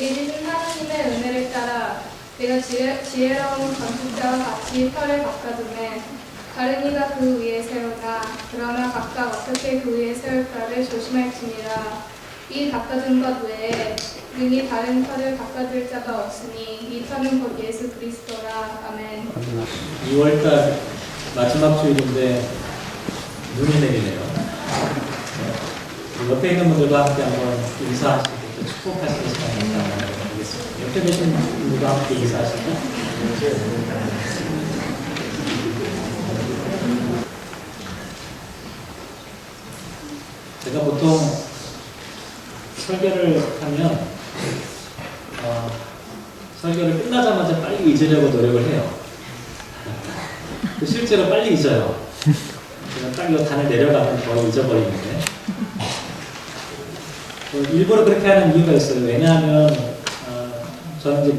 우리 하나님의 은혜를 따라 내가 지혜로운 건축자와 같이 터를 바꿔두매 다른 이가 그 위에 세우나 그러나 각각 어떻게 그 위에 세울까를 조심할지니라. 이 바꿔둔 것 외에 능히 다른 터를 바꿔둘 자가 없으니 이 터는 곧 예수 그리스도라. 아멘. 2월달 마지막 주일인데 눈이 내리네요. 옆에 있는 분들과 함께 한번 인사하시고 또 축복하시는 시간이 있다면 하겠습니다. 옆에 계신 분들과 함께 인사하시고 제가 보통 설교를 하면 설교를 끝나자마자 빨리 잊으려고 노력을 해요. 실제로 빨리 잊어요. 제가 딱 이거 단을 내려가면 거의 잊어버리는데 일부러 그렇게 하는 이유가 있어요. 왜냐하면 저는 이제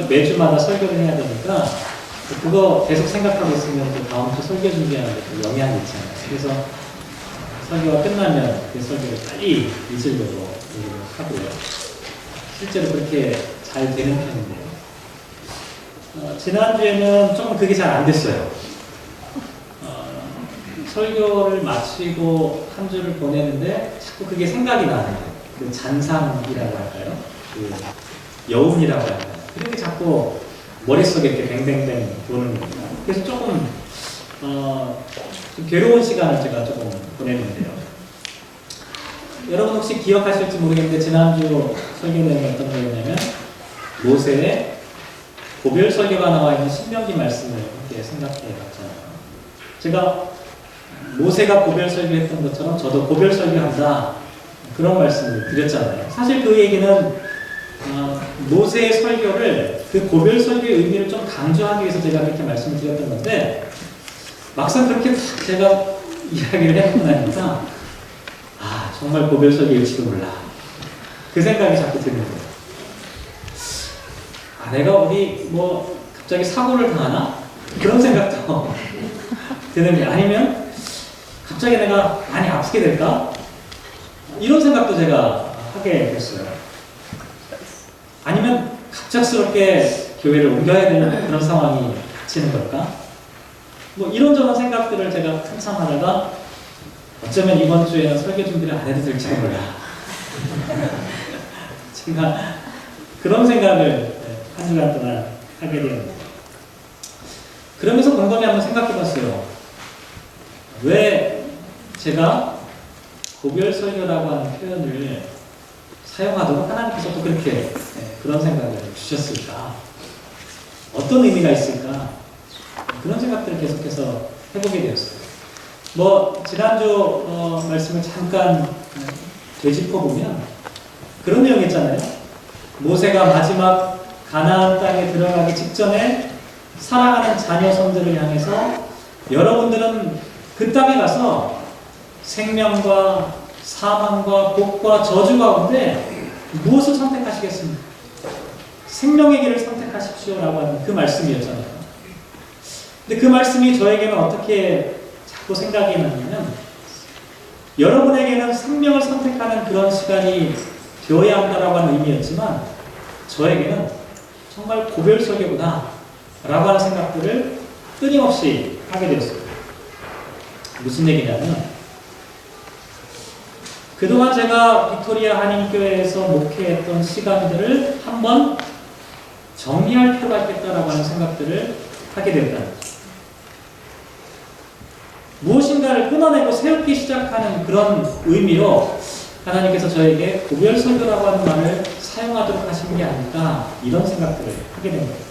매주마다 설교를 해야 되니까 그거 계속 생각하고 있으면 또 다음 주 설교 준비하는 데 영향이 있잖아요. 그래서 설교가 끝나면 그 설교를 빨리 잊으려고 하고요. 실제로 그렇게 잘 되는 편인데요. 지난주에는 조금 그게 잘 안 됐어요. 설교를 마치고 한 주를 보내는데 자꾸 그게 생각이 나는 거예요. 그 잔상이라고 할까요? 그 여운이라고 할까요? 그게 자꾸 머릿속에 이렇게 뱅뱅뱅 도는 거예요. 그래서 조금 좀 괴로운 시간을 제가 조금 보냈는데요. 여러분 혹시 기억하실지 모르겠는데 지난주 설교 내용이 어떤 거였냐면 모세의 고별 설교가 나와 있는 신명기 말씀을 함께 생각해 봤잖아요. 제가 모세가 고별 설교했던 것처럼 저도 고별 설교한다 그런 말씀을 드렸잖아요. 사실 그 얘기는 모세의 설교를 그 고별 설교의 의미를 좀 강조하기 위해서 제가 그렇게 말씀을 드렸던 건데 막상 그렇게 제가 이야기를 해놓고 나니까 정말 고별 설교일지도 몰라 그 생각이 자꾸 드는 거예요. 내가 어디 갑자기 사고를 당하나? 그런 생각도 드는 게 아니면 갑자기 내가 많이 아프게 될까? 이런 생각도 제가 하게 됐어요. 아니면 갑작스럽게 교회를 옮겨야 되는 그런 상황이 닥치는 걸까? 이런저런 생각들을 제가 항상 하다가 어쩌면 이번 주에는 설교 준비를 안 해도 될지도 몰라. 제가 그런 생각을 한 주간 동안 하게 되었는데 그러면서 곰곰이 한번 생각해 봤어요. 왜 제가 고별 설교라고 하는 표현을 사용하도록 하나님께서 또 그렇게 그런 생각을 주셨을까? 어떤 의미가 있을까? 그런 생각들을 계속해서 해보게 되었어요. 지난주 말씀을 잠깐 되짚어보면 그런 내용이 있잖아요. 모세가 마지막 가나안 땅에 들어가기 직전에 사랑하는 자녀손들을 향해서 여러분들은 그 땅에 가서 생명과 사망과 복과 저주 가운데 무엇을 선택하시겠습니까? 생명의 길을 선택하십시오라고 하는 그 말씀이었잖아요. 근데 그 말씀이 저에게는 어떻게 자꾸 생각이 나냐면 여러분에게는 생명을 선택하는 그런 시간이 되어야 한다라고 하는 의미였지만 저에게는 정말 고별 설교구나 라고 하는 생각들을 끊임없이 하게 되었어요. 무슨 얘기냐면 그동안 제가 빅토리아 한인교회에서 목회했던 시간들을 한번 정리할 필요가 있겠다라고 하는 생각들을 하게 됐다는 거죠. 무엇인가를 끊어내고 세우기 시작하는 그런 의미로 하나님께서 저에게 고별 설교라고 하는 말을 사용하도록 하신 게 아닐까 이런 생각들을 하게 된 거예요.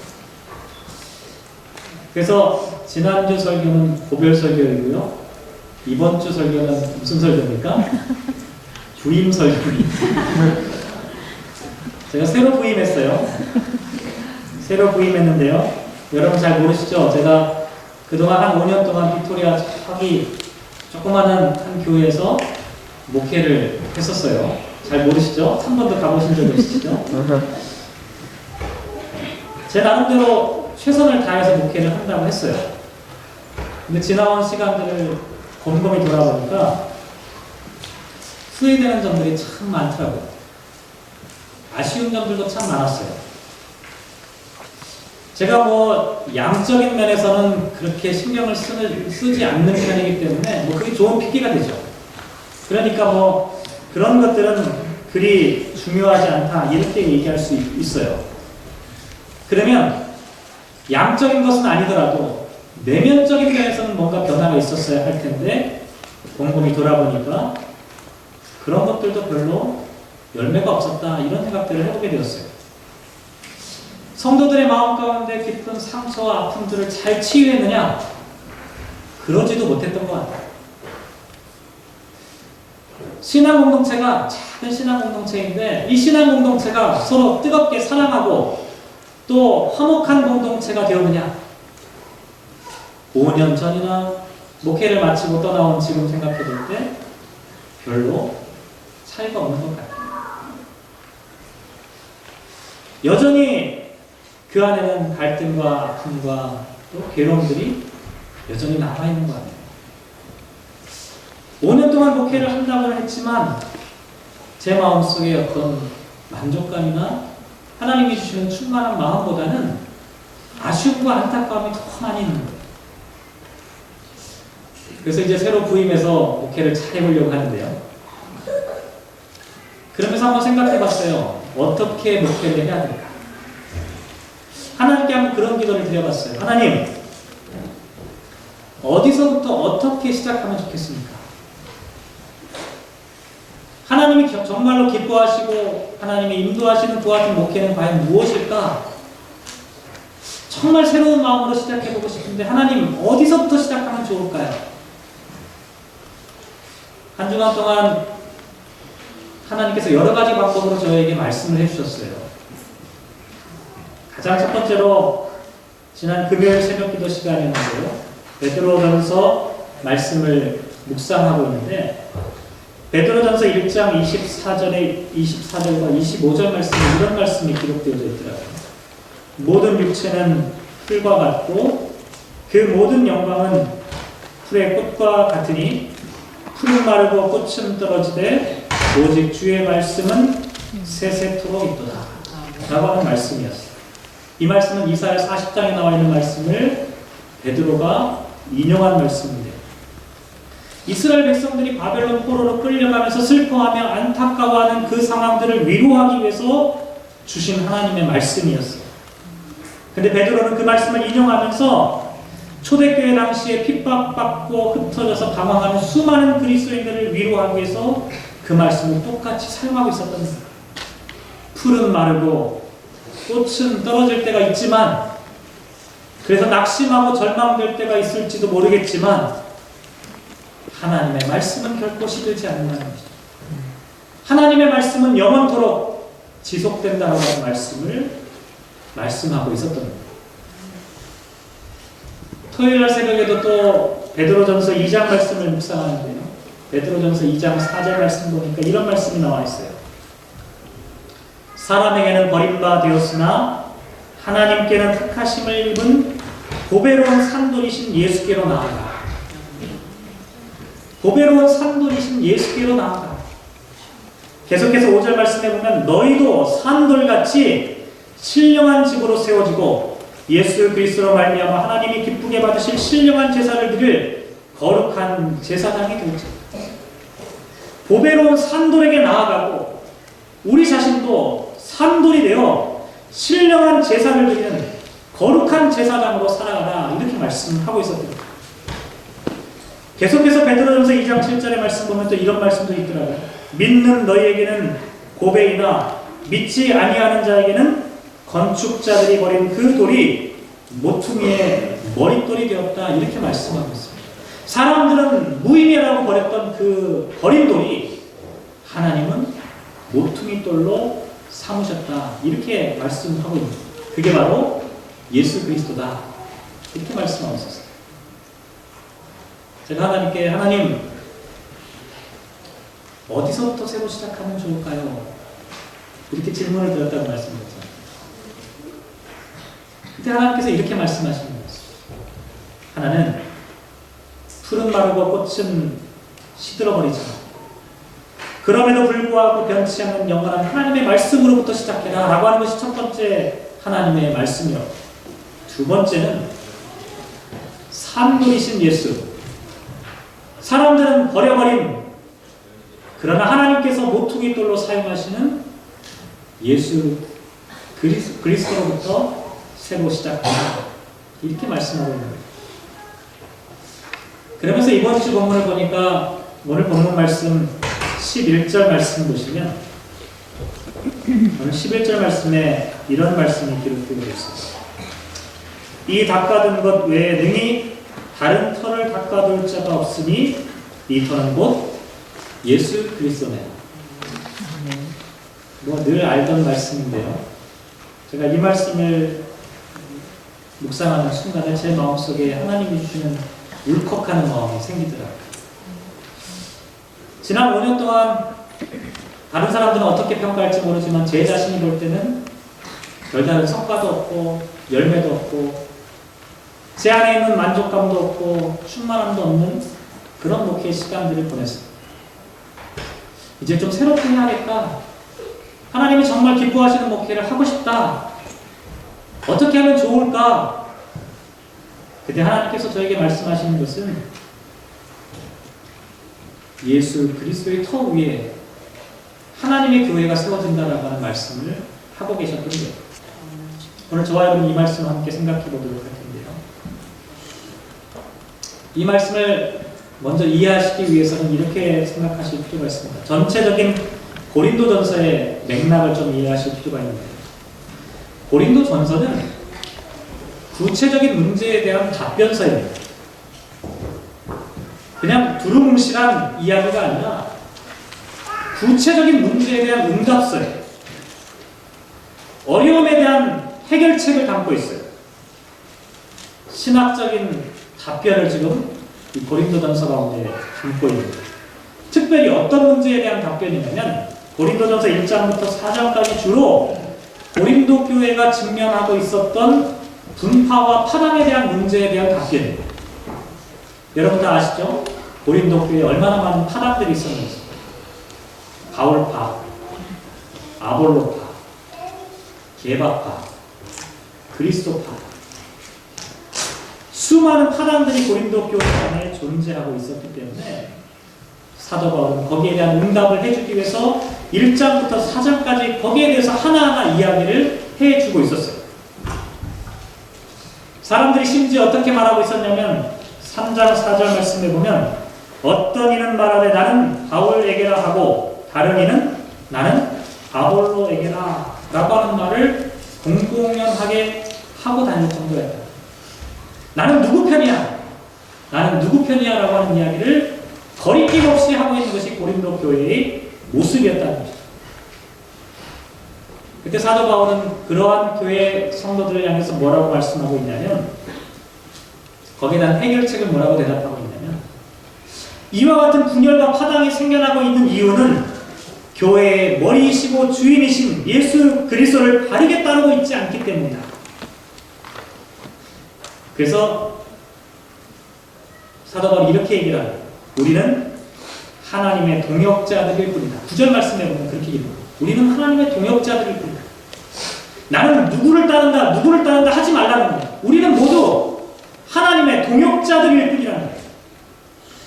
그래서 지난주 설교는 고별 설교이고요. 이번 주 설교는 무슨 설교입니까? 부임 설교입니다. 제가 새로 부임했어요. 새로 부임했는데요. 여러분 잘 모르시죠? 제가 그동안 한 5년 동안 빅토리아 저기 조그마한 한 교회에서 목회를 했었어요. 잘 모르시죠? 한 번도 가보신 적 없으시죠? 제 나름대로 최선을 다해서 목회를 한다고 했어요. 근데 지나온 시간들을 곰곰이 돌아보니까 후회되는 점들이 참 많더라고요. 아쉬운 점들도 참 많았어요. 제가 뭐 양적인 면에서는 그렇게 신경을 쓰지 않는 편이기 때문에 뭐 그게 좋은 핑계가 되죠. 그러니까 뭐 그런 것들은 그리 중요하지 않다 이렇게 얘기할 수 있어요. 그러면 양적인 것은 아니더라도 내면적인 면에서는 뭔가 변화가 있었어야 할 텐데 곰곰이 돌아보니까 그런 것들도 별로 열매가 없었다 이런 생각들을 해보게 되었어요. 성도들의 마음 가운데 깊은 상처와 아픔들을 잘 치유했느냐? 그러지도 못했던 것 같아요. 신앙 공동체가 작은 신앙 공동체인데 이 신앙 공동체가 서로 뜨겁게 사랑하고 또 화목한 공동체가 되었느냐? 5년 전이나 목회를 마치고 떠나온 지금 생각해 볼 때 별로 차이가 없는 것 같아요. 여전히 그 안에는 갈등과 아픔과 또 괴로움들이 여전히 남아있는 것 같아요. 5년 동안 목회를 한다고는 했지만 제 마음속에 어떤 만족감이나 하나님이 주시는 충만한 마음보다는 아쉬움과 안타까움이 더 많이 있는 거예요. 그래서 이제 새로 부임해서 목회를 잘 해보려고 하는데요. 그러면서 한번 생각해 봤어요. 어떻게 목회를 해야 될까? 하나님께 한번 그런 기도를 드려봤어요. 하나님, 어디서부터 어떻게 시작하면 좋겠습니까? 하나님이 정말로 기뻐하시고 하나님이 인도하시는 그 같은 목회는 과연 무엇일까? 정말 새로운 마음으로 시작해보고 싶은데 하나님 어디서부터 시작하면 좋을까요? 한 주간 동안 하나님께서 여러 가지 방법으로 저에게 말씀을 해주셨어요. 가장 첫 번째로 지난 금요일 새벽 기도 시간이었는데요. 베드로전서 말씀을 묵상하고 있는데 베드로전서 1장 24절과 25절 말씀에 이런 말씀이 기록되어져 있더라고요. 모든 육체는 풀과 같고 그 모든 영광은 풀의 꽃과 같으니 풀은 마르고 꽃은 떨어지되 오직 주의 말씀은 세세토록 있도다 라고 하는 말씀이었어요. 이 말씀은 이사야 40장에 나와 있는 말씀을 베드로가 인용한 말씀인데 이스라엘 백성들이 바벨론 포로로 끌려가면서 슬퍼하며 안타까워하는 그 상황들을 위로하기 위해서 주신 하나님의 말씀이었어요. 근데 베드로는 그 말씀을 인용하면서 초대교회 당시에 핍박받고 흩어져서 방황하는 수많은 그리스도인들을 위로하기 위해서 그 말씀을 똑같이 사용하고 있었던 거예요. 풀은 마르고 꽃은 떨어질 때가 있지만 그래서 낙심하고 절망될 때가 있을지도 모르겠지만 하나님의 말씀은 결코 시들지 않는다는 것이죠. 하나님의 말씀은 영원토록 지속된다고 하는 말씀을 말씀하고 있었던 겁니다. 토요일날 새벽에도 또 베드로전서 2장 말씀을 묵상하는데요. 베드로전서 2장 4절 말씀 보니까 이런 말씀이 나와 있어요. 사람에게는 버림바 되었으나 하나님께는 택하심을 입은 보배로운 산돌이신 예수께로 나아가. 보배로운 산돌이신 예수께로 나아가. 계속해서 5절 말씀에 보면 너희도 산돌같이 신령한 집으로 세워지고 예수 그리스도로 말미암아 하나님이 기쁘게 받으실 신령한 제사를 드릴 거룩한 제사장이 되자. 보배로운 산돌에게 나아가고 우리 자신도 산돌이 되어 신령한 제사를 드리는 거룩한 제사장으로 살아가라 이렇게 말씀하고 있었습니다. 계속해서 베드로전서 2장 7절의 말씀 보면 또 이런 말씀도 있더라고요. 믿는 너희에게는 고백이나 믿지 아니하는 자에게는 건축자들이 버린 그 돌이 모퉁이의 머릿돌이 되었다 이렇게 말씀하고 있습니다. 사람들은 무의미하다고 버렸던 그 버린 돌이 하나님은 모퉁이돌로 삼으셨다 이렇게 말씀하고 있습니다. 그게 바로 예수 그리스도다 이렇게 말씀하고 있었어요. 제가 하나님께 하나님 어디서부터 새로 시작하면 좋을까요? 이렇게 질문을 드렸다고 말씀드렸잖아요. 그때 하나님께서 이렇게 말씀하시는 거였어요. 하나는 풀은 마르고 꽃은 시들어버리지만 그럼에도 불구하고 변치 않는 영원한 하나님의 말씀으로부터 시작해라 라고 하는 것이 첫 번째 하나님의 말씀이요. 두 번째는 산물이신 예수. 사람들은 버려버린 그러나 하나님께서 모퉁이 돌로 사용하시는 예수 그리스도로부터 새로 시작하라 이렇게 말씀하고 있는 거예요. 그러면서 이번 주 본문을 보니까 오늘 본문 말씀 11절 말씀 보시면 오늘 11절 말씀에 이런 말씀이 기록되어 있습니다. 이 닦아둔 것 외에 능히 다른 터를 닦아둘 자가 없으니 이 터는 곧 예수 그리스도네요. 뭐 늘 알던 말씀인데요. 제가 이 말씀을 묵상하는 순간에 제 마음속에 하나님이 주시는 울컥하는 마음이 생기더라고요. 지난 5년 동안 다른 사람들은 어떻게 평가할지 모르지만 제 자신이 볼 때는 별다른 성과도 없고 열매도 없고 제 안에 있는 만족감도 없고 충만함도 없는 그런 목회의 시간들을 보냈습니다. 이제 좀 새롭게 해야겠다. 하나님이 정말 기뻐하시는 목회를 하고 싶다. 어떻게 하면 좋을까? 그때 하나님께서 저에게 말씀하시는 것은 예수 그리스도의 터 위에 하나님의 교회가 세워진다라고 하는 말씀을 하고 계셨던 거예요. 오늘 저와 여러분 이 말씀을 함께 생각해 보도록 할 텐데요. 이 말씀을 먼저 이해하시기 위해서는 이렇게 생각하실 필요가 있습니다. 전체적인 고린도전서의 맥락을 좀 이해하실 필요가 있는데, 고린도전서는 구체적인 문제에 대한 답변서입니다. 그냥 두루뭉실한 이야기가 아니라 구체적인 문제에 대한 응답서예요. 어려움에 대한 해결책을 담고 있어요. 신학적인 답변을 지금 이 고린도전서 가운데 담고 있는 거예요. 특별히 어떤 문제에 대한 답변이냐면 고린도전서 1장부터 4장까지 주로 고린도 교회가 직면하고 있었던 분파와 파당에 대한 문제에 대한 답변입니다. 여러분 다 아시죠? 고린도 교회에 얼마나 많은 파당들이 있었는지. 바울파, 아볼로파, 게바파, 그리스도파, 수많은 파당들이 고린도 교회 안에 존재하고 있었기 때문에 사도 바울은 거기에 대한 응답을 해주기 위해서 1장부터 4장까지 거기에 대해서 하나하나 이야기를 해주고 있었어요. 사람들이 심지어 어떻게 말하고 있었냐면 3장 4절 말씀에 보면 어떤 이는 말하되 나는 바울에게라 하고 다른 이는 나는 아볼로에게라 라고 하는 말을 공공연하게 하고 다닐 정도였다. 나는 누구 편이야? 나는 누구 편이야? 라고 하는 이야기를 거리낌 없이 하고 있는 것이 고린도 교회의 모습이었다는 것이죠. 그때 사도 바울은 그러한 교회 성도들을 향해서 뭐라고 말씀하고 있냐면 거기에 대한 해결책을 뭐라고 대답하고 있냐면 이와 같은 분열과 파당이 생겨나고 있는 이유는 교회의 머리이시고 주인이신 예수 그리스도를 바르게 따르고 있지 않기 때문이다. 그래서 사도 바울이 이렇게 얘기를 합니다. 우리는 하나님의 동역자들일 뿐이다. 9절 말씀에 보면 그렇게 얘기합니다. 우리는 하나님의 동역자들일 뿐이다. 나는 누구를 따른다 하지 말라는 거예요. 우리는 모두 하나님의 동역자들일 뿐이라는 거예요.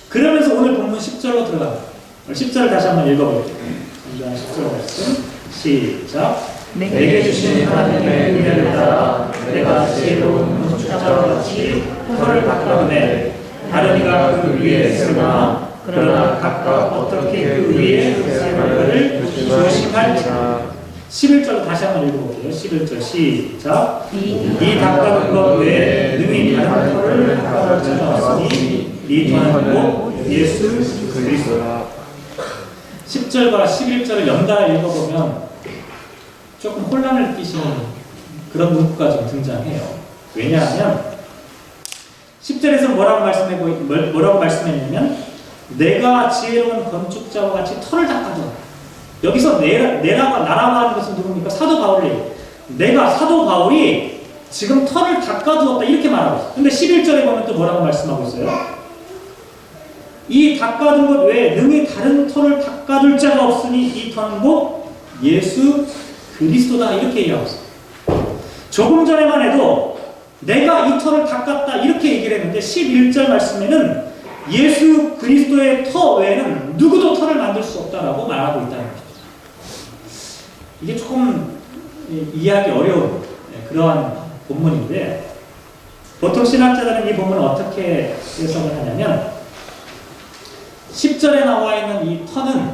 그러면서 오늘 본문 10절로 들어갑니다. 10절을 다시 한번 읽어볼게요. 10절 말씀 시작. 내게 주신 하나님의 은혜를 따라 내가 지혜로운 건축자와 같이 터를 닦아내 다른 이가 그 위에 세우나 그러나 각각 어떻게 그 위에 세울까를 조심할지라. 11절 다시 한번 읽어볼게요. 11절 시작. 이 닦아둔 것 외에 능히 다른 터를 닦아둘 자가 없으니 이 터는 곧 예수 그리스도라. 10절과 11절을 연달아 읽어보면 조금 혼란을 느끼시는 그런 문구가 좀 등장해요. 왜냐하면 10절에서 뭐라고 말씀했냐면 내가 지혜로운 건축자와 같이 터를 닦아줘. 여기서 나라고 하는 것은 누굽니까? 사도 바울이에요. 내가 사도 바울이 지금 터를 닦아주었다 이렇게 말하고 있어요. 근데 11절에 보면 또 뭐라고 말씀하고 있어요? 이 닦아둔 것 외에 능히 다른 터를 닦아둘 자가 없으니 이 터는 곧 예수 그리스도다 이렇게 얘기하고 있어요. 조금 전에만 해도 내가 이 터를 닦았다 이렇게 얘기를 했는데 11절 말씀에는 예수 그리스도의 터 외에는 누구도 터를 만들 수 없다라고 말하고 있다는 거죠. 이게 조금 이해하기 어려운 그러한 본문인데 보통 신학자들은 이 본문을 어떻게 해석을 하냐면 10절에 나와 있는 이 터는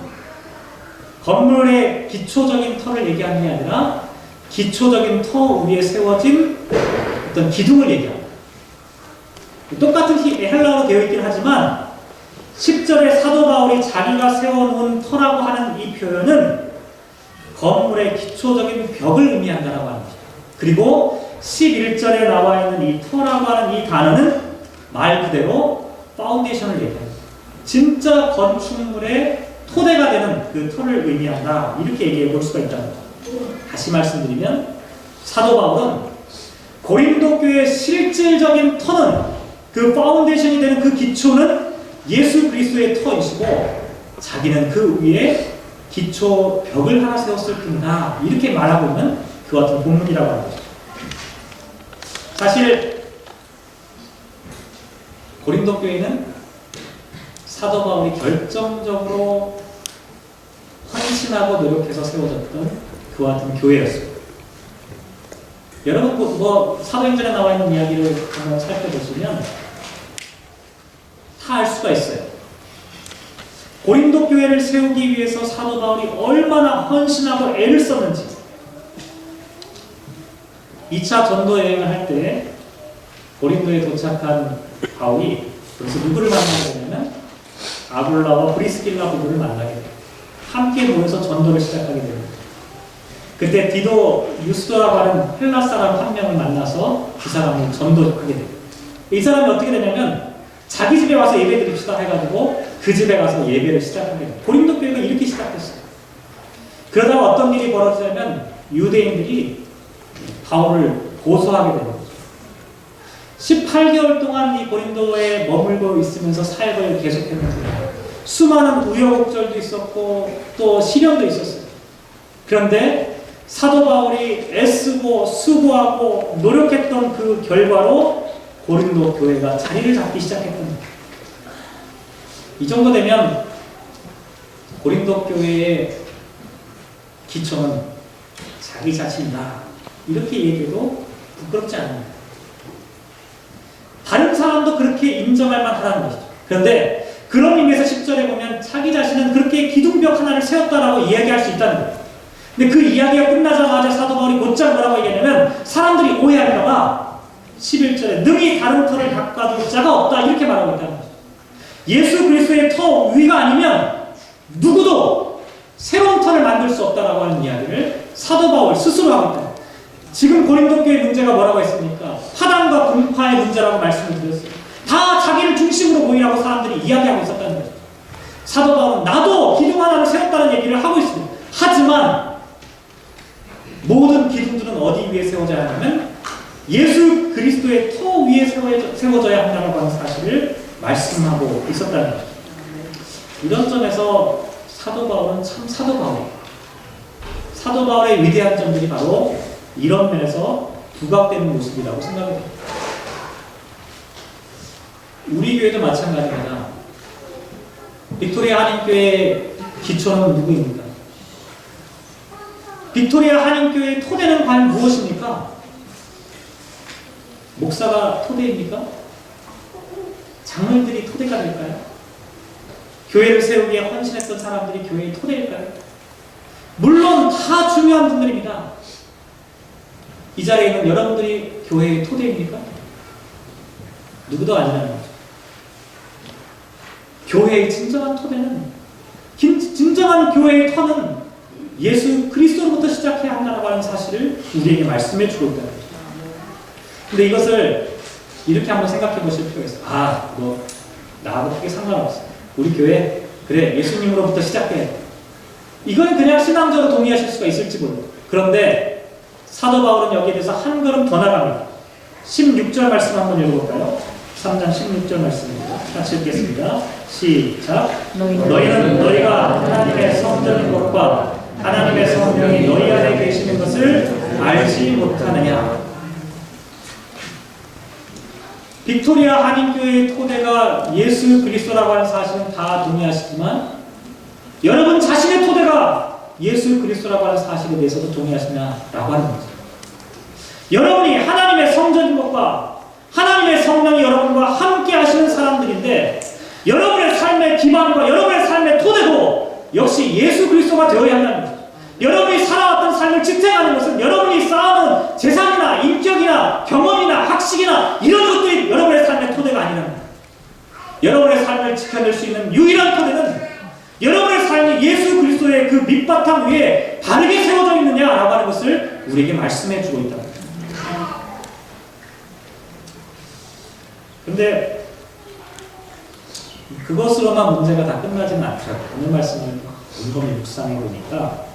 건물의 기초적인 터를 얘기하는 게 아니라 기초적인 터 위에 세워진 어떤 기둥을 얘기합니다. 똑같은 헬라어로 되어 있긴 하지만 10절에 사도 바울이 자기가 세워놓은 터라고 하는 이 표현은 건물의 기초적인 벽을 의미한다라고 합니다. 그리고 11절에 나와 있는 이 터라고 하는 이 단어는 말 그대로 파운데이션을 얘기합니다. 진짜 건축물의 토대가 되는 그 터를 의미한다. 이렇게 얘기해 볼 수가 있다는 거죠. 다시 말씀드리면 사도 바울은 고린도 교회의 실질적인 터는 그 파운데이션이 되는 그 기초는 예수 그리스도의 터이시고 자기는 그 위에 기초 벽을 하나 세웠을 뿐이다. 이렇게 말하고 있는 그 같은 본문이라고 하는 거죠. 사실 고린도 교회는 사도 바울이 결정적으로 헌신하고 노력해서 세워졌던 그와 같은 교회였습니다. 여러분 사도행전에 나와 있는 이야기를 한번 살펴보시면 다 알 수가 있어요. 고린도 교회를 세우기 위해서 사도 바울이 얼마나 헌신하고 애를 썼는지 2차 전도 여행을 할 때 고린도에 도착한 바울이 그래서 누구를 만나게 되냐면 아굴라와 브리스길라 부부를 만나게 됩니다. 함께 모여서 전도를 시작하게 됩니다. 그때 디도 유스도라고 하는 헬라 사람 한 명을 만나서 그 사람을 전도하게 됩니다. 이 사람이 어떻게 되냐면 자기 집에 와서 예배 드립시다 해가지고 그 집에 가서 예배를 시작하게 됩니다. 고린도 교회가 이렇게 시작했어요. 그러다가 어떤 일이 벌어지냐면 유대인들이 바울을 고소하게 되는 거죠. 18개월 동안 이 고린도에 머물고 있으면서 사역을 계속했는데 수많은 우여곡절도 있었고 또 시련도 있었어요. 그런데 사도 바울이 애쓰고 수고하고 노력했던 그 결과로 고린도 교회가 자리를 잡기 시작했던 거예요. 이 정도 되면 고린도 교회의 기초는 자기 자신이다. 이렇게 얘기해도 부끄럽지 않습니다. 다른 사람도 그렇게 인정할 만하다는 것이죠. 그런데 그런 의미에서 10절에 보면 자기 자신은 그렇게 기둥벽 하나를 세웠다라고 이야기할 수 있다는 거예요. 근데 그 이야기가 끝나자마자 사도 바울이 곧장 뭐라고 얘기하냐면 사람들이 오해할까봐 11절에 능히 다른 터를 닦아줄 자가 없다 이렇게 말하고 있다는 거죠. 예수 그리스도의 터 위가 아니면 누구도 새로운 터를 만들 수 없다라고 하는 이야기를 사도 바울 스스로 하고 있다. 지금 고린도 교회 문제가 뭐라고 했습니까? 파당과 분파의 문제라고 말씀을 드렸어요. 다 자기를 중심으로 보이라고 사람들이 이야기하고 있었다는 거죠. 사도 바울은 나도 기둥 하나를 세웠다는 얘기를 하고 있습니다. 하지만 모든 기둥들은 어디 위에 세워져야 하냐면 예수 그리스도의 터 위에 세워져야 한다고 하는 사실을 말씀하고 있었다는 거죠. 이런 점에서 사도 바울은 참 사도 바울이에요. 사도 바울의 위대한 점들이 바로 이런 면에서 부각되는 모습이라고 생각이 됩니다. 우리 교회도 마찬가지입니다. 빅토리아 한인교회의 기초는 누구입니까? 빅토리아 한인교회의 토대는 과연 무엇입니까? 목사가 토대입니까? 장로들이 토대가 될까요? 교회를 세우기에 헌신했던 사람들이 교회의 토대일까요? 물론 다 중요한 분들입니다. 이 자리에 있는 여러분들이 교회의 토대입니까? 누구도 아니라는 거죠. 교회의 진정한 토대는, 진정한 교회의 터는 예수 그리스도로부터 시작해야 한다고 하는 사실을 우리에게 말씀해 주고 있다는 거죠. 근데 이것을 이렇게 한번 생각해 보실 필요가 있어요. 너 나하고 크게 상관없어. 우리 교회 그래 예수님으로부터 시작해. 이건 그냥 신앙적으로 동의하실 수가 있을지 모르겠어요. 그런데 사도 바울은 여기에 대해서 한 걸음 더 나갑니다. 16절 말씀 한번 읽어볼까요? 13장 16절 말씀입니다. 같이 읽겠습니다. 시작. 너희는 너희가 하나님의 성전인 것과 하나님의 성령이 너희 안에 계시는 것을 알지 못하느냐. 빅토리아 한인교회의 토대가 예수 그리스도라고 하는 사실은 다 동의하시지만 여러분 자신의 토대가 예수 그리스도라고 하는 사실에 대해서도 동의하시냐라고 하는 거죠. 여러분이 하나님의 성전인 것과 하나님의 성령이 여러분과 함께 하시는 사람들인데 여러분의 삶의 기반과 여러분의 삶의 토대도 역시 예수 그리스도가 되어야 한다는 거죠. 여러분이 살아왔던 삶을 지탱하는 것은 여러분이 쌓아놓은 재산이나 인격이나 경험이나 학식이나 이런 것들이 여러분의 삶의 토대가 아니라는 거예요. 여러분의 삶을 지켜낼 수 있는 유일한 토대는 여러분의 삶이 예수 그리스도의 그 밑바탕 위에 바르게 세워져 있느냐라고 하는 것을 우리에게 말씀해 주고 있다. 근데 그것으로만 문제가 다 끝나지는 않더라고요. 오늘 말씀을 곰곰이 묵상해 보니까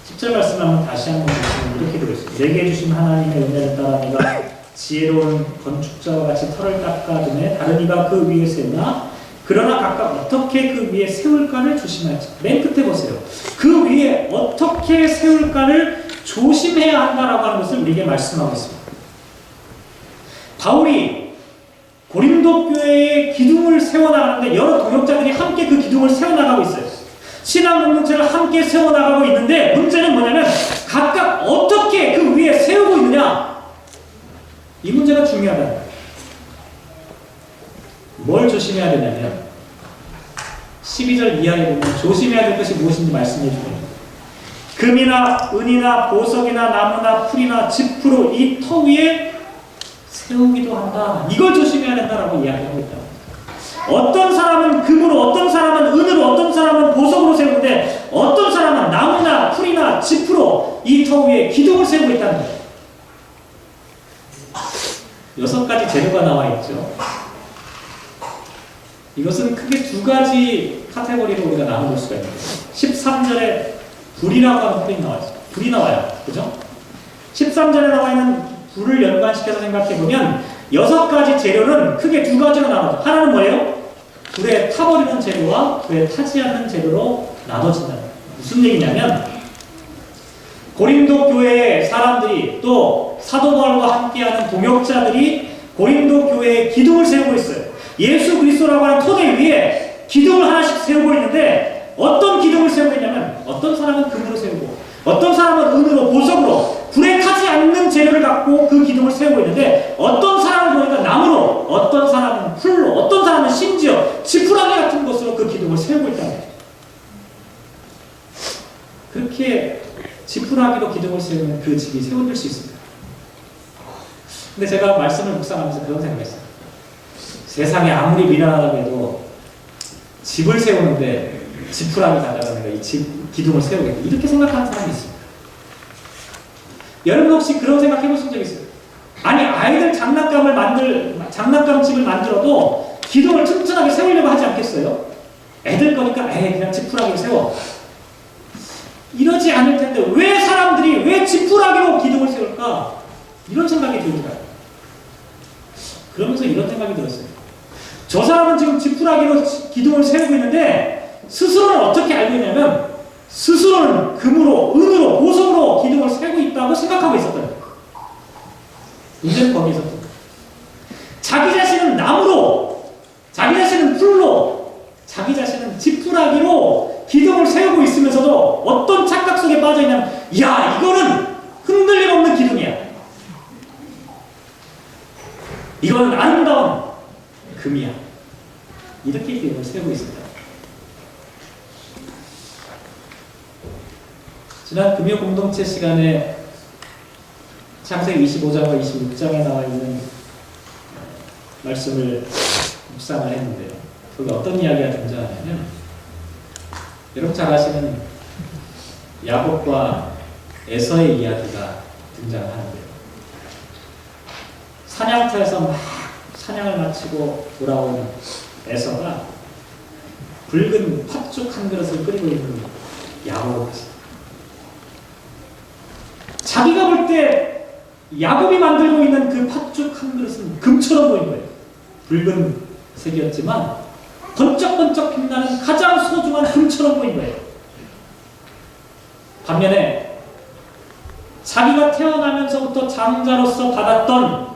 10절 말씀을 한번 다시 한번 보시면 이렇게 되겠습니다. 내게 주신 하나님의 은혜를 따라 네가 지혜로운 건축자와 같이 터를 닦아두매 다른 이가 그 위에 세우나 그러나 각각 어떻게 그 위에 세울까를 조심할지. 맨 끝에 보세요. 그 위에 어떻게 세울까를 조심해야 한다라고 하는 것을 우리에게 말씀하고 있습니다. 바울이 고린도 교회의 기둥을 세워나가는데 여러 동역자들이 함께 그 기둥을 세워나가고 있어요. 신앙 공동체를 함께 세워나가고 있는데 문제는 뭐냐면 각각 어떻게 그 위에 세우고 있느냐, 이 문제가 중요하다. 뭘 조심해야 되냐면 12절 이하에 보면 조심해야 될 것이 무엇인지 말씀해 주거든요. 금이나 은이나 보석이나 나무나 풀이나 짚으로 이 터 위에 세우기도 한다. 이걸 조심해야 된다라고 이야기하고 있다. 어떤 사람은 금으로, 어떤 사람은 은으로, 어떤 사람은 보석으로 세우는데 어떤 사람은 나무나 풀이나 짚으로 이 터 위에 기둥을 세우고 있다는 거예요. 6가지 재료가 나와 있죠. 이것은 크게 2가지 카테고리로 우리가 나눠볼 수가 있는 거예요. 13절에 불이라고 하는 표현이 나와 있어요. 불이 나와요. 그죠? 13절에 나와 있는 불을 연관시켜서 생각해보면 6가지 재료는 크게 2가지로 나눠져. 하나는 뭐예요? 불에 타버리는 재료와 불에 타지 않는 재료로 나눠진다. 무슨 얘기냐면 고린도 교회의 사람들이 또 사도 바울과 함께하는 동역자들이 고린도 교회에 기둥을 세우고 있어요. 예수 그리스도라고 하는 토대 위에 기둥을 하나씩 세우고 있는데 어떤 기둥을 세우고 있냐면 어떤 사람은 금으로 세우고 어떤 사람은 은으로 보석으로 불에 타지 않는 재료를 갖고 그 기둥을 세우고 있는데 어떤 사람은 보니까 나무로, 어떤 사람은 풀로, 어떤 사람은 심지어 지푸라기 같은 것으로 그 기둥을 세우고 있다는 거예요. 그렇게 지푸라기로 기둥을 세우면 그 집이 세워질 수 있습니다. 근데 제가 말씀을 묵상하면서 그런 생각했어요. 세상에 아무리 미련하다고 해도 집을 세우는데 지푸라기 가다가 내가 이 집 기둥을 세우겠다, 이렇게 생각하는 사람이 있습니다. 여러분 혹시 그런 생각 해보신 적 있어요? 아니 아이들 장난감집을 만들어도 기둥을 튼튼하게 세우려고 하지 않겠어요? 애들 거니까 그냥 지푸라기로 세워. 이러지 않을 텐데 왜 사람들이 왜 지푸라기로 기둥을 세울까? 이런 생각이 들더라고요. 그러면서 이런 생각이 들었어요. 저 사람은 지금 지푸라기로 기둥을 세우고 있는데 스스로는 어떻게 알고 있냐면 스스로는 금으로, 은으로, 보석으로 기둥을 세우고 있다고 생각하고 있었던 거예요. 문제는 거기 있었던 거예요. 자기 자신은 나무로, 자기 자신은 풀로, 자기 자신은 지푸라기로 기둥을 세우고 있으면서도 어떤 착각 속에 빠져있냐면 야, 이거는 흔들림 없는 기둥이야. 이거는 아름다운 금이야. 이렇게 기둥을 세우고 있습니다. 지난 금요 공동체 시간에 창세기 25장과 26장에 나와 있는 말씀을 묵상을 했는데요. 거기 어떤 이야기가 등장하냐면 여러분 잘 아시는 야곱과 에서의 이야기가 등장하는데요. 사냥터에서 막 사냥을 마치고 돌아온 에서가 붉은 팥죽 한 그릇을 끓이고 있는 야곱을 봤습니다. 자기가 볼 때 야곱이 만들고 있는 그 팥죽 한 그릇은 금처럼 보인 거예요. 붉은색이었지만 번쩍번쩍 빛나는 가장 소중한 금처럼 보인 거예요. 반면에 자기가 태어나면서부터 장자로서 받았던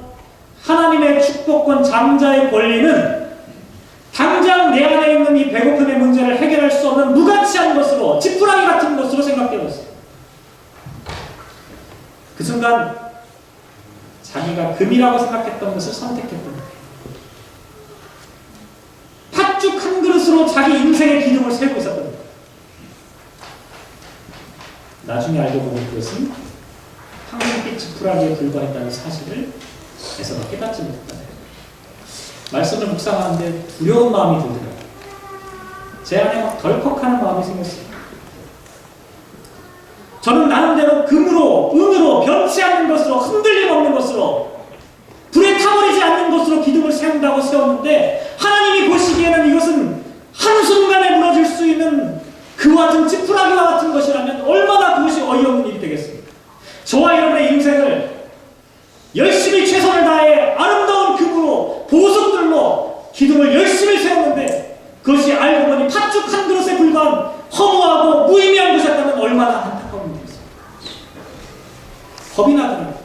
하나님의 축복권 장자의 권리는 당장 내 안에 있는 이 배고픔의 문제를 해결할 수 없는 무가치한 것으로, 지푸라기 같은 것으로 생각되었어요. 그 순간 자기가 금이라고 생각했던 것을 선택했던 거예요. 팥죽 한 그릇으로 자기 인생의 기둥을 세우고 있었던 거예요. 나중에 알고 보니 그것은 황금빛 지푸라기에 불과했다는 사실을 에서가 깨닫지 못했다. 말씀을 묵상하는데 두려운 마음이 들더라고요. 제 안에 막 덜컥하는 마음이 생겼어요. 저는 나름대로 금으로, 은으로, 변치 않는 것으로, 흔들림 없는 것으로, 불에 타버리지 않는 것으로 기둥을 세운다고 세웠는데 하나님이 보시기에는 이것은 한순간에 무너질 수 있는 그와 같은 지푸라기와 같은 것이라면 얼마나 그것이 어이없는 일이 되겠습니까? 저와 여러분의 인생을 열심히 최선을 다해 아름다운 금으로, 보석들로 기둥을 열심히 세웠는데 그것이 알고 보니 팥죽 한 그릇에 불과한 허무하고 무의미한 것이었다면 얼마나 안타까운 일이겠습니까? 겁이 나더라고요.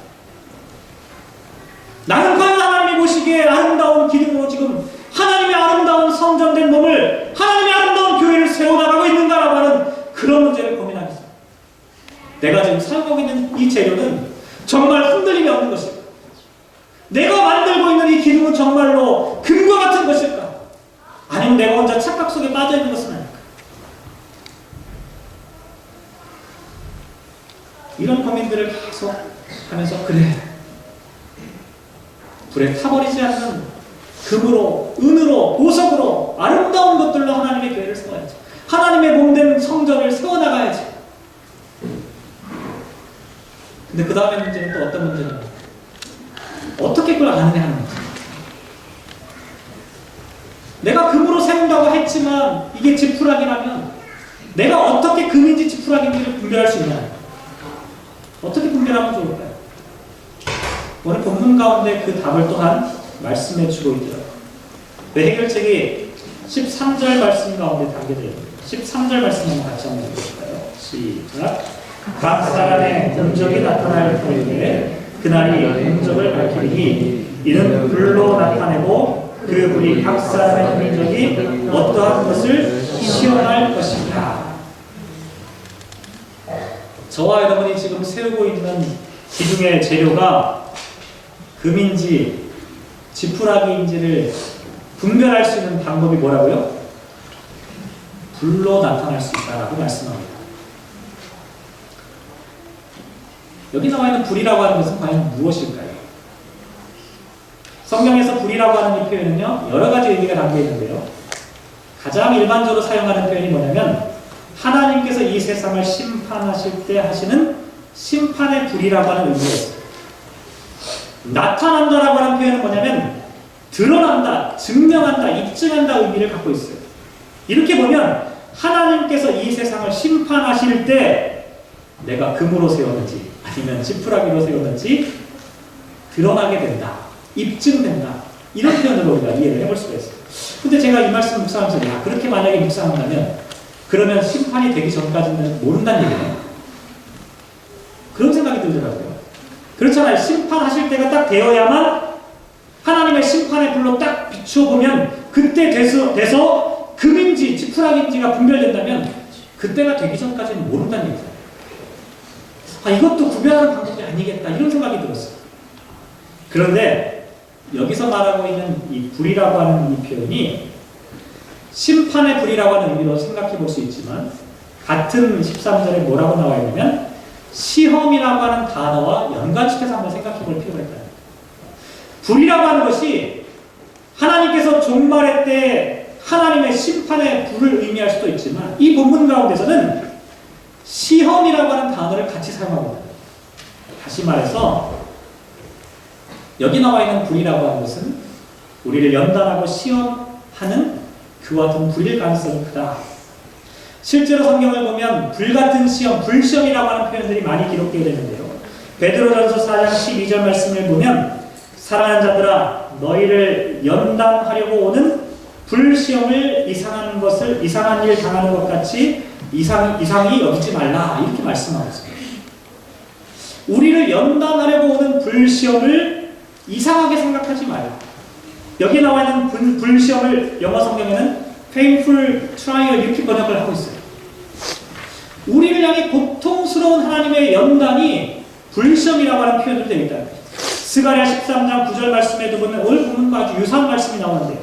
나는 과연 하나님이 보시기에 아름다운 기둥으로 지금 하나님의 아름다운 성전된 몸을, 하나님의 아름다운 교회를 세워나가고 있는가라고 하는 그런 문제를 고민하겠습니다. 내가 지금 사용하고 있는 이 재료는 정말 흔들림이 없는 것일까? 내가 만들고 있는 이 기둥은 정말로 금과 같은 것일까? 아니면 내가 혼자 착각 속에 빠져있는 것은 아닐까? 이런 고민들을 계속 하면서 그래, 불에 타버리지 않는 금으로, 은으로, 보석으로 아름다운 것들로 하나님의 교회를 세워야지. 하나님의 몸된 성전을 세워나가야지. 근데 그 다음에 문제는 또 어떤 문제냐? 어떻게 그걸 가능해 하는 문제. 내가 금으로 세운다고 했지만 이게 지푸라기라면 내가 어떻게 금인지 지푸라기인지를 분별할 수 있냐? 어떻게 분별하면 좋을까요? 오늘 본문 가운데 그 답을 또한 말씀해 주고 있더라고요. 해결책이 13절 말씀 가운데 담겨져 있습니다. 13절 말씀 한번 같이 한번 읽어볼까요? 시작. 각 사람의 흔적이 나타날 터이에 그날이 흔적을 밝히니 이는 불로 나타내고 그 불이 각 사람의 흔적이 어떠한 것을 시험할 것입니다. 저와 여러분이 지금 세우고 있는 기둥의 재료가 금인지 지푸라기인지를 분별할 수 있는 방법이 뭐라고요? 불로 나타날 수 있다라고 말씀합니다. 여기 나와 있는 불이라고 하는 것은 과연 무엇일까요? 성경에서 불이라고 하는 이 표현은요, 여러 가지 의미가 담겨 있는데요. 가장 일반적으로 사용하는 표현이 뭐냐면 하나님께서 이 세상을 심판하실 때 하시는 심판의 불이라고 하는 의미가 있습니다. 나타난다라고 하는 표현은 뭐냐면 드러난다, 증명한다, 입증한다 의미를 갖고 있어요. 이렇게 보면 하나님께서 이 세상을 심판하실 때 내가 금으로 세웠는지 아니면 지푸라기로 세웠는지 드러나게 된다, 입증된다, 이런 표현으로 우리가 이해를 해볼 수가 있어요. 근데 제가 이 말씀을 묵상하면서 야, 그렇게 만약에 묵상한다면 그러면 심판이 되기 전까지는 모른다는 얘기예요. 그런 생각이 들더라고요. 그렇잖아요. 심판하실 때가 딱 되어야만 하나님의 심판의 불로 딱 비춰보면 그때 돼서 금인지 지푸라기인지가 분별된다면 그때가 되기 전까지는 모른다는 얘기예요. 아, 이것도 구별하는 방법이 아니겠다, 이런 생각이 들었어요. 그런데 여기서 말하고 있는 이 불이라고 하는 이 표현이 심판의 불이라고 하는 의미로 생각해 볼 수 있지만 같은 13절에 뭐라고 나와 있냐면 시험이라고 하는 단어와 연관시켜서 한번 생각해 볼 필요가 있다. 불이라고 하는 것이 하나님께서 종말의 때 하나님의 심판의 불을 의미할 수도 있지만 이 본문 가운데서는 시험이라고 하는 단어를 같이 사용하고 있다. 다시 말해서 여기 나와 있는 불이라고 하는 것은 우리를 연단하고 시험하는 그와 같은 불일 가능성이 크다. 실제로 성경을 보면 불같은 시험, 불시험이라고 하는 표현들이 많이 기록되어 있는데요. 베드로전서 4장 12절 말씀을 보면 사랑하는 자들아 너희를 연단하려고 오는 불시험을 이상한 일 당하는 것 같이 이상히 여기지 말라 이렇게 말씀하고 있습니다. 우리를 연단하려고 오는 불시험을 이상하게 생각하지 말라. 여기 나와 있는 불시험을 영어 성경에는 painful trial 이렇게 번역을 하고 있어요. 우리를 향해 고통스러운 하나님의 연단이 불시험이라고 하는 표현으로 되어 있다. 스가랴 13장 9절 말씀에도 보면 오늘 본문과 아주 유사한 말씀이 나오는데요.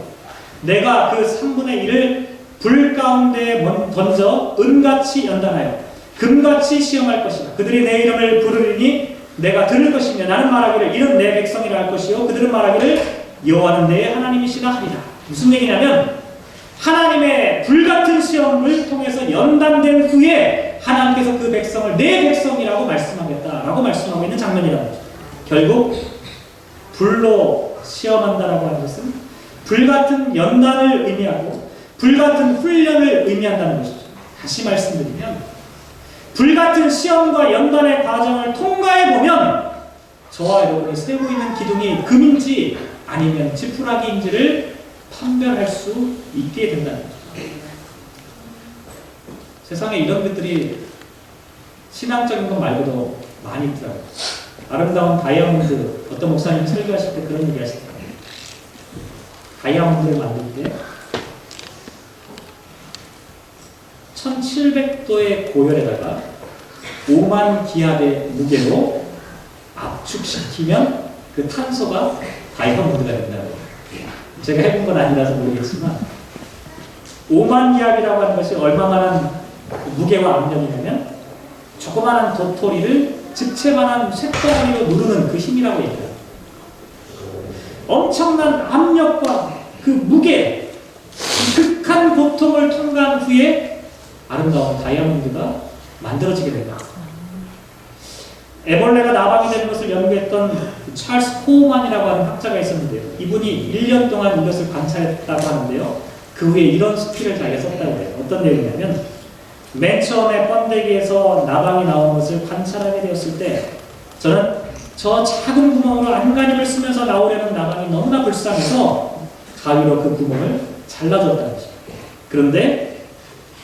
내가 그 3분의 1을 불 가운데 던져 은같이 연단하여 금같이 시험할 것이다. 그들이 내 이름을 부르리니 내가 들을 것이며 나는 말하기를 이는 내 백성이라 할 것이요 그들은 말하기를 여호와는 내 하나님이시다 하리라. 무슨 얘기냐면 하나님의 불같은 시험을 통해서 연단된 후에 하나님께서 그 백성을 내 백성이라고 말씀하겠다라고 말씀하고 있는 장면이라는 거죠. 결국 불로 시험한다라고 하는 것은 불같은 연단을 의미하고 불같은 훈련을 의미한다는 것이죠. 다시 말씀드리면 불같은 시험과 연단의 과정을 통과해보면 저와 여러분이 세우고 있는 기둥이 금인지 아니면 지푸라기인지를 판별할 수 있게 된다는 거죠. 세상에 이런 것들이 신앙적인 것 말고도 많이 있더라고요. 아름다운 다이아몬드, 어떤 목사님 설교하실 때 그런 얘기 하시더라고요. 다이아몬드를 만들 때 1700도의 고열에다가 5만 기압의 무게로 압축시키면 그 탄소가 다이아몬드가 된다고. 제가 해본 건 아니라서 모르겠지만 5만 기압이라고 하는 것이 얼마만한 무게와 압력이냐면 조그마한 도토리를 집채만한 쇳덩어리로 누르는 그 힘이라고 얘기해요. 엄청난 압력과 그 무게, 극한 고통을 통과한 후에 아름다운 다이아몬드가 만들어지게 된다. 애벌레가 나방이 되는 것을 연구했던 찰스 포우만이라고 하는 학자가 있었는데요. 이분이 1년 동안 이것을 관찰했다고 하는데요. 그 후에 이런 수필을 자기가 썼다고 해요. 어떤 내용이냐면 맨 처음에 번데기에서 나방이 나오는 것을 관찰하게 되었을 때 저는 저 작은 구멍으로 안간힘을 쓰면서 나오려는 나방이 너무나 불쌍해서 가위로 그 구멍을 잘라줬다는 것입니다. 그런데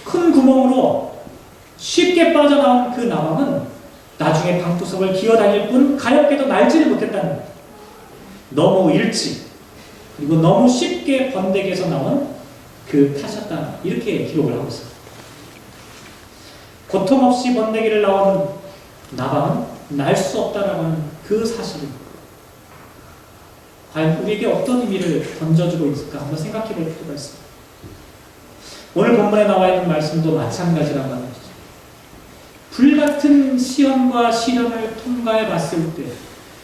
큰 구멍으로 쉽게 빠져나온 그 나방은 나중에 방구석을 기어다닐 뿐 가엾게도 날지를 못했다는 겁니다. 너무 일찍 그리고 너무 쉽게 번데기에서 나온 그 탓이었다. 이렇게 기록을 하고 있습니다. 고통 없이 번데기를 나온 나방은 날 수 없다라고 하는 그 사실입니다. 과연 우리에게 어떤 의미를 던져주고 있을까 한번 생각해 볼 필요가 있습니다. 오늘 본문에 나와 있는 말씀도 마찬가지라고 하는 것이죠. 불같은 시험과 시련을 통과해 봤을 때,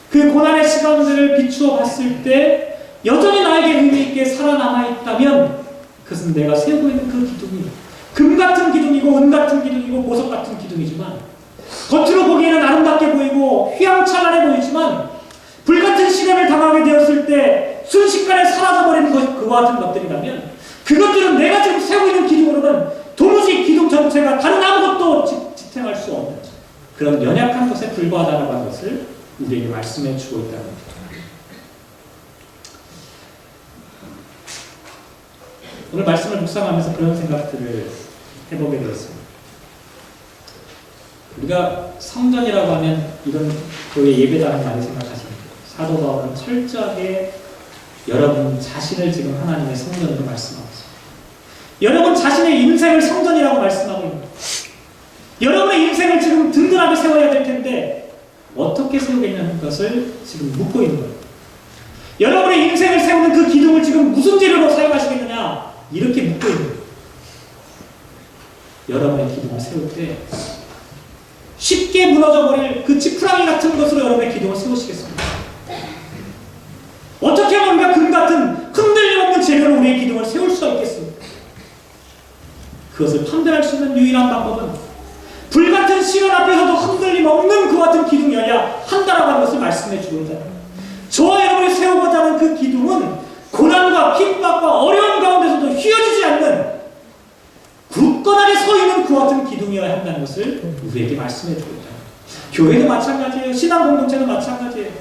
그 고난의 시간들을 비추어 봤을 때 여전히 나에게 의미 있게 살아남아 있다면 그것은 내가 세우고 있는 그 기둥이 금 같은 기둥이고 은 같은 기둥이고 보석 같은 기둥이지만 겉으로 보기에는 아름답게 보이고 휘황찬란해 보이지만 불같은 시련을 당하게 되었을 때 순식간에 사라져버리는 그와 같은 것들이라면 그것들은 내가 지금 세우고 있는 기둥으로는 도무지 기둥 전체가 다른 아무것도 지탱할 수 없는 그런 연약한 것에 불과하다는 것을 우리에게 말씀해 주고 있다는 겁니다. 오늘 말씀을 묵상하면서 그런 생각들을 해보게 되었습니다. 우리가 성전이라고 하면 이런 교회 예배당을 많이 생각하십니다. 사도 바울은 철저하게 여러분 자신을 지금 하나님의 성전으로 말씀하고 있습니다. 여러분 자신의 인생을 성전이라고 말씀하고 있습니다. 여러분의 인생을 지금 든든하게 세워야 될 텐데 어떻게 세우겠냐는 것을 지금 묻고 있는 거예요. 여러분의 인생을 세우는 그 기둥을 지금 무슨 재료로 사용하시겠느냐 이렇게 묻고 있는 거예요. 여러분의 기둥을 세울 때 쉽게 무너져버릴 그 지푸라기 같은 것으로 여러분의 기둥을 세우시겠습니다. 어떻게 하면 우리가 금 같은 흔들림 없는 재료로 우리의 기둥을 세울 수가 있겠습니까? 그것을 판별할 수 있는 유일한 방법은 불같은 시련 앞에서도 흔들림 없는 그 같은 기둥이어야 한다라고 하는 것을 말씀해 주고 있잖아요. 저와 여러분이 세우고자 하는 그 기둥은 고난과 핍박과 어려운 가운데서도 휘어지지 않는 굳건하게 서 있는 그 같은 기둥이어야 한다는 것을 우리에게 말씀해 주고 있잖아요. 교회도 마찬가지예요. 신앙 공동체도 마찬가지예요.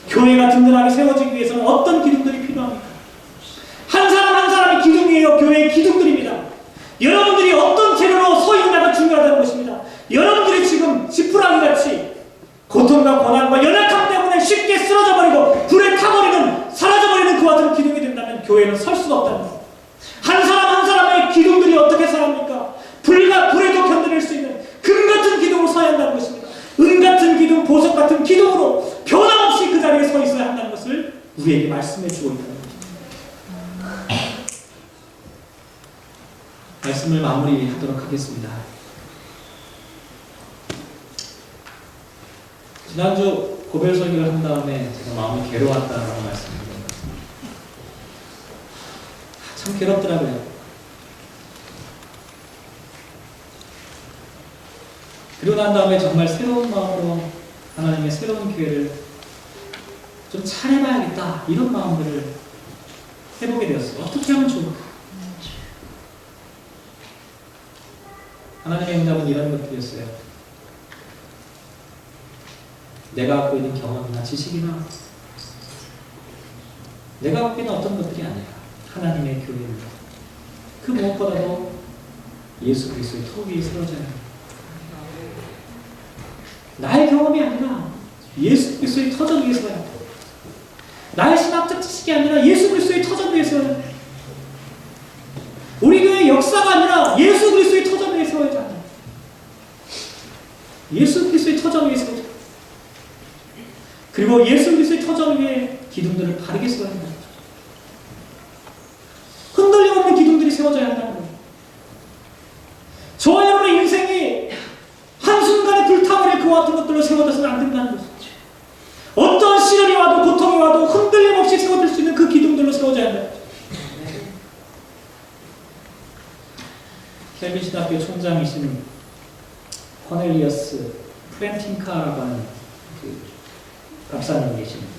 교회가 든든하게 세워지기 위해서는 어떤 기둥들이 필요합니까? 한 사람 한 사람이 기둥이에요. 교회의 기둥들입니다. 여러분들이 어떤 재료로 서 있느냐가 중요하다는 것입니다. 여러분들이 지금 지푸라기같이 고통과 고난과 연약함 때문에 쉽게 쓰러져버리고 불에 타버리는, 사라져버리는 그와 같은 기둥이 된다면 교회는 설 수가 없다는 겁니다. 한 사람 한 사람의 기둥들이 어떻게 서합니까? 불에도 견뎌낼 수 있는 금 같은 기둥으로 서야 한다는 것입니다. 은 같은 기둥, 보석 같은 기둥으로 변함없이 그 자리에 서 있어야 한다는 것을 우리에게 말씀해 주고 있다는 것입니다. 말씀을 마무리하도록 하겠습니다. 지난주 고별 설교를 한 다음에 제가 마음이 괴로웠다라고 말씀드렸습니다. 참 괴롭더라고요. 그리고 난 다음에 정말 새로운 마음으로 하나님의 새로운 교회를 좀 차려봐야겠다, 이런 마음들을 해보게 되었어요. 어떻게 하면 좋을까? 하나님의 응답은 이런 것들이었어요. 내가 갖고 있는 경험이나 지식이나 내가 갖고 있는 어떤 것들이 아니라 하나님의 교회입니다. 그 무엇보다도 예수 그리스도의 터 위에 세워져야 합니다. 나의 경험이 아니라 예수 그리스도의 터전 위에 서야 합니다. 나의 신학적 지식이 아니라 예수 그리스도의 터전 위에 서야 합니다. 우리 교회의 역사가 아니라 예수 그리스도의 터전 위에 서야 합니다. 예수 그리스도의 터전 위에 서야 합니다. 그리고 예수 그리스도의 터전 위에 기둥들을 바르게 세워야 합니다. 흔들림 없는 기둥들이 세워져야 한다는 거예요. 저와 여러분의 인생이 한순간에 불타버릴 그와 같은 것들로 세워져서는 안 된다는 거죠. 어떤 시련이 와도 고통이 와도 흔들림 없이 세워질 수 있는 그 기둥들로 세워져야 한다는 거죠. 켈빈 신학교 총장이신 코넬리어스 프렌틴카라고 하는 그 박사님이 계십니다.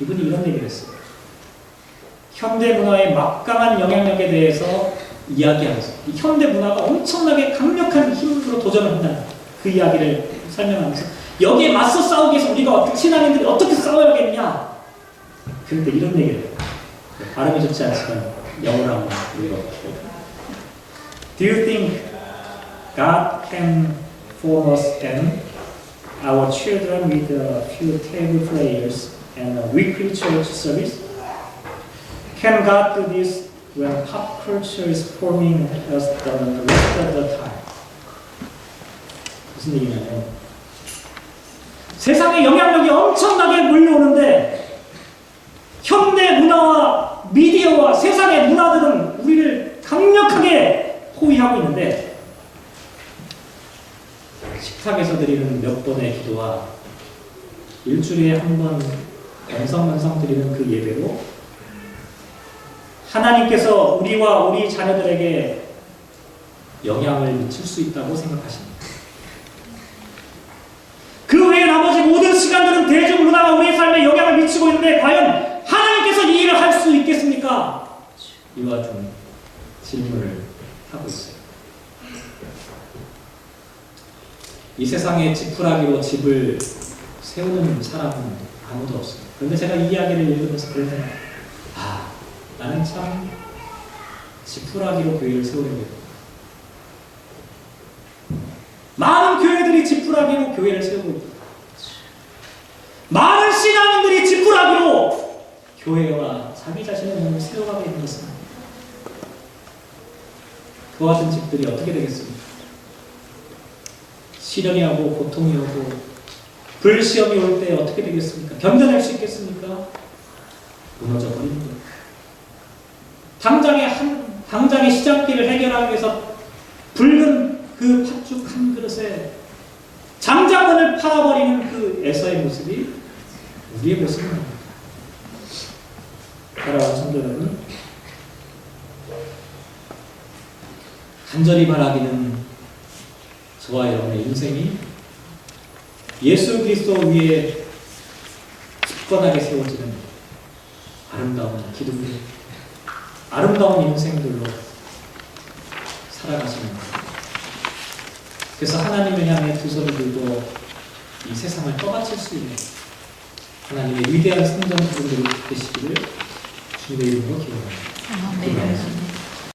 이분이 이런 얘기를 했어요. 현대 문화의 막강한 영향력에 대해서 이야기하면서 이 현대 문화가 엄청나게 강력한 힘으로 도전을 한다는 그 이야기를 설명하면서 여기에 맞서 싸우기 위해서 우리가 신앙인들이 어떻게 싸워야겠냐, 그런데 이런 얘기를 해요. 발음이 좋지 않지만 영어로 한번 읽어볼게요. Do you think God can form us and our children with a few table prayers and a weekly church service? Can God do this when pop culture is forming us the rest of the time? 무슨 얘기냐면 세상의 영향력이 엄청나게 몰려오는데 현대 문화와 미디어와 세상의 문화들은 우리를 강력하게 포위하고 있는데 식탁에서 드리는 몇 번의 기도와 일주일에 한 번 연성연성 드리는 그 예배로 하나님께서 우리와 우리 자녀들에게 영향을 미칠 수 있다고 생각하십니다. 그 외에 나머지 모든 시간들은 대중문화가 우리의 삶에 영향을 미치고 있는데 과연 하나님께서 이 일을 할 수 있겠습니까? 이와 같은 질문을 하고 있어요. 이 세상에 지푸라기로 집을 세우는 사람은 아무도 없어요. 그런데 제가 이 이야기를 읽으면서 그런 생각, 나는 참 지푸라기로 교회를 세우려고 해요. 많은 교회들이 지푸라기로 교회를 세우고 있다. 많은 신앙인들이 지푸라기로 교회와 자기 자신의 몸을 세워가고 있는 것입니다. 그와 같은 집들이 어떻게 되겠습니까? 시련이 오고 고통이 오고 불시험이 올 때 어떻게 되겠습니까? 견뎌낼 수 있겠습니까? 무너져 버리는 거예요. 당장의 시장길을 해결하기 위해서 붉은 그 팥죽 한 그릇에 장작만을 팔아버리는 그 에서의 모습이 우리의 모습입니다. 사랑하는 성도 여러분, 간절히 바라기는 저와 여러분의 인생이 예수 그리스도 위에 굳건하게 세워지는 아름다운 기둥들, 아름다운 인생들로 살아가시는 거예요. 그래서 하나님을 향해 두 손을 들고 이 세상을 떠받칠 수 있는 하나님의 위대한 성전 그분들이 되시기를 주님의 이름으로 기원합니다. 네.